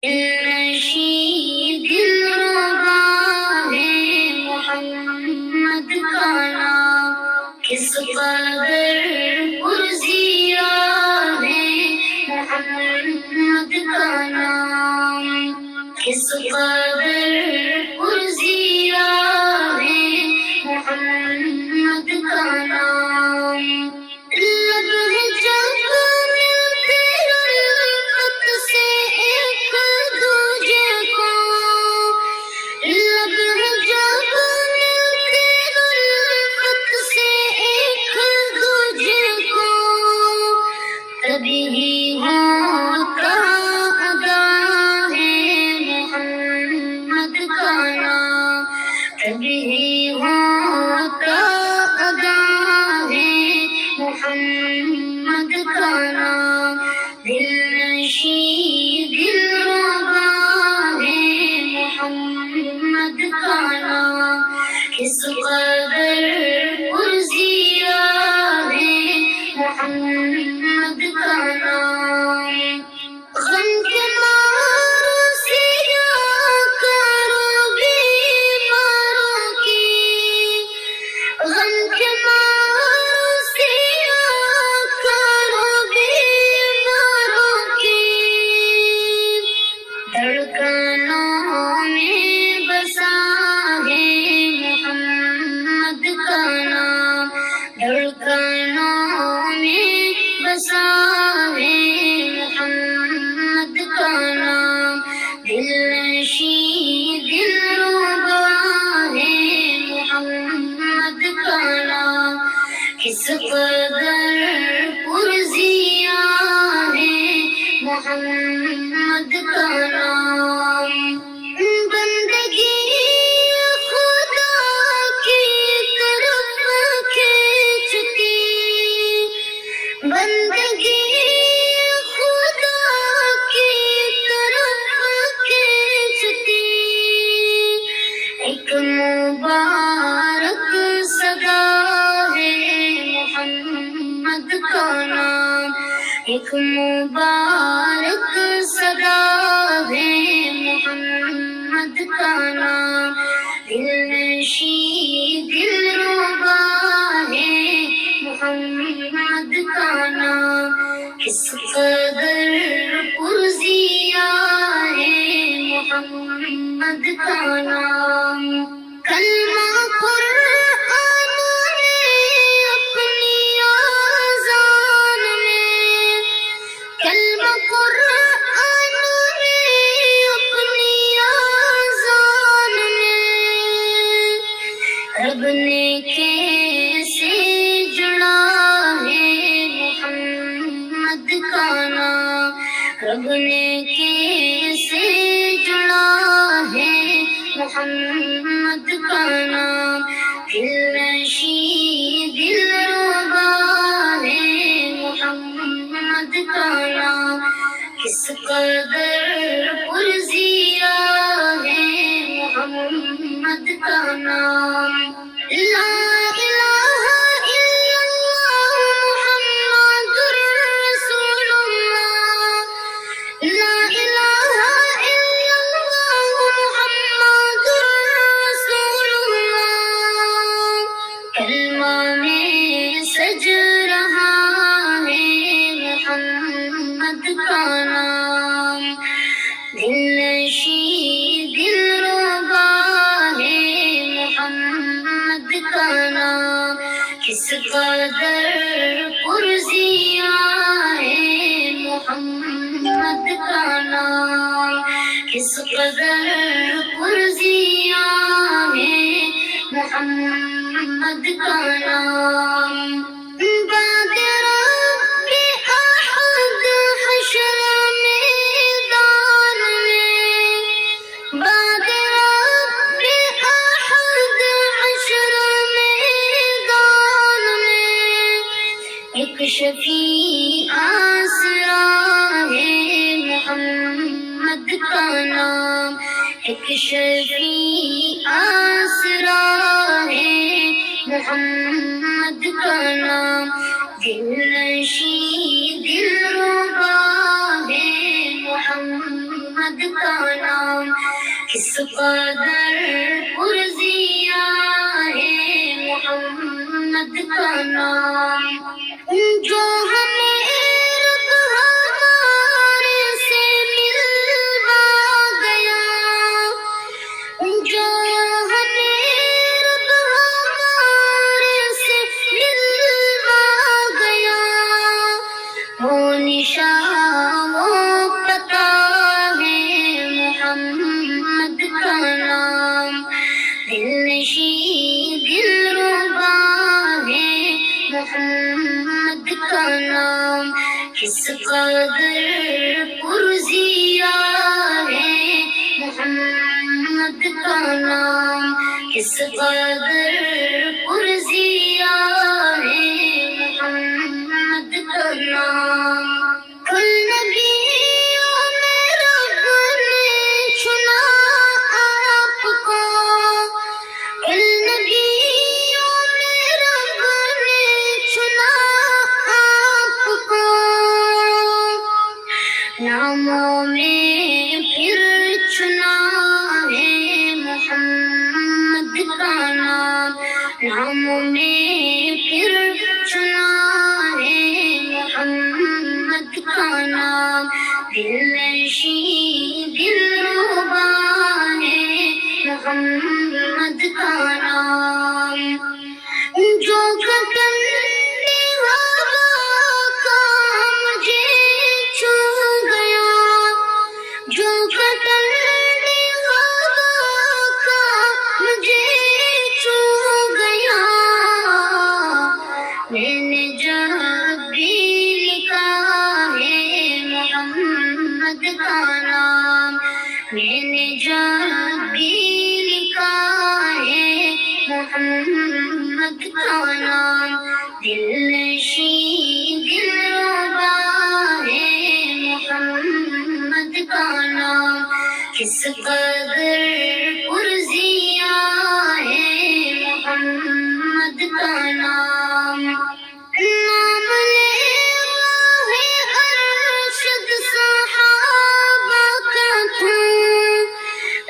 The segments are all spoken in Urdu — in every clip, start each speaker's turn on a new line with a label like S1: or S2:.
S1: نشید دلربا ہے محمد کا نام، کس قدر پرزیا ہے محمد کا نام، کس قدر پرزیا ہے محمد کا نام۔ لب ہے جب ملتے الفت سے ایک دوجے کو، لب ہے جب ملتے الفت سے ایک دوجے کو، تبھی ہوتا ادا ہے محمد کا نام، تبھی ہوتا ادا ہے محمد کا نام۔ دل نشین دلربا ہے محمد کا نام، کس قدر پرزیا ہے محمد کا نام۔ غم کے ماروں سیا کرو بیماروں کی، غم کے ماروں سیا کرو بیماروں کی، دھڑکنوں میں بسا ہے محمد کا نام، دھڑکنوں میں بسا ہے محمد کا نام۔ دل نشین دلربا ہے محمد کا نام، کس قدر پرزیا ہے محمد کا نام۔ بندگی خدا کی طرف کھینچتی، بندگی خدا کی طرف کھینچتی، ایک مبارک صدا ہے محمد کا نام، ایک مبارک صدا ہے محمد کا نام۔ دل نشین دلربا ہے محمد کا نام، کس قدر پرزیا ہے محمد کا نام۔ کلمہ قرآن نے اپنی آذان میں، کلمہ قرآن نے اپنی آذان میں، رب نے کیسے جڑا ہے محمد کا نام، رب نے کیسے جڑا ہے محمد کا نام۔ دل نشین دلربا ہے محمد کا نام، کس قدر پرزیا ہے محمد کا نام۔ لا الہ الا اللہ محمد رسول اللہ، لا الہ الا اللہ محمد رسول اللہ، کلمہ میں سج رہا ہے محمد کا نام۔ دل نشین دلربا ہے محمد کا نام، کس قدر پرزیا ہے محمد کا نام، کس قدر پرزیا ہے محمد کا نام۔ بعد رب احد حشر میدان میں، بعد رب احد حشر میدان میں، ایک شفیع آسرا ہے محمد کا نام، ایک شفیع آسرا ہے محمد کا نام۔ دل نشین دلربا ہے محمد محمد کا نام کس قدر پرزیا ہے محمد کا نام جو ہمیں رب ہمارے سے ملوا گیا جو ہمیں رب ہمارے سے ملوا گیا وہ نشان وہ پتہ ہے محمد کا نام دل نشین دلربا ہے محمد کا نام کس قدر پرزیا ہے محمد کا نام کس قدر پرزیا ہے محمد کا نام کل نبیوں میں رب نے چنا آپ کو کل نبیوں میں رب نے چنا آپ کو ناموں میں پھر چنا ہے محمد کا نام ناموں میں پھر چنا ہے محمد کا نام دل نشین دلربا ہے محمد کا نام جو گگنی ہوا کا مجھے چھو گیا جو گگنی ہوا کا مجھے چھو گیا میں نے جب بھی لکھا ہے محمد کا نام میں نے جب بھی لکھا ہے محمد کا نام دل نشین دلربا ہے محمد کا نام کس قدر پرزیا ہے محمد کا نام نام لیوا ہے ارشد صحابہ کا تو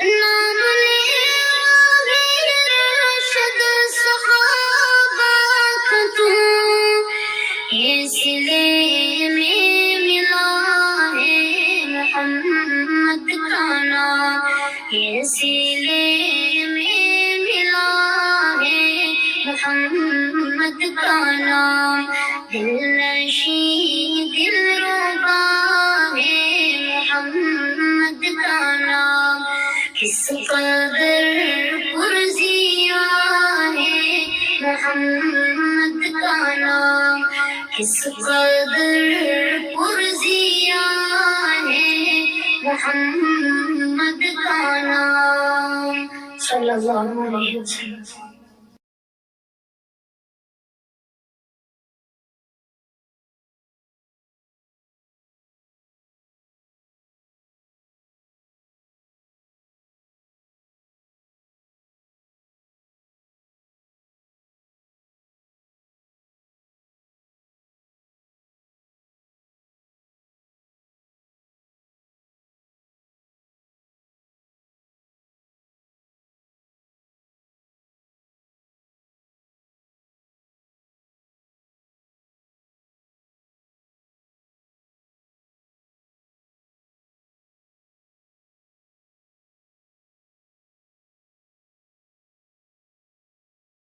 S1: نام لیوا ہے ارشد صحابہ کا تو یہ سلے میں ملا ہے محمد کا نام یہ سلے میں ملا ہے محمد کا نام دل نشین دلربا ہے محمد کا نام کس قدر پرزیا ہے محمد کا نام کس قدر پرزیا ہے محمد کا نام صلی اللہ علیہ وسلم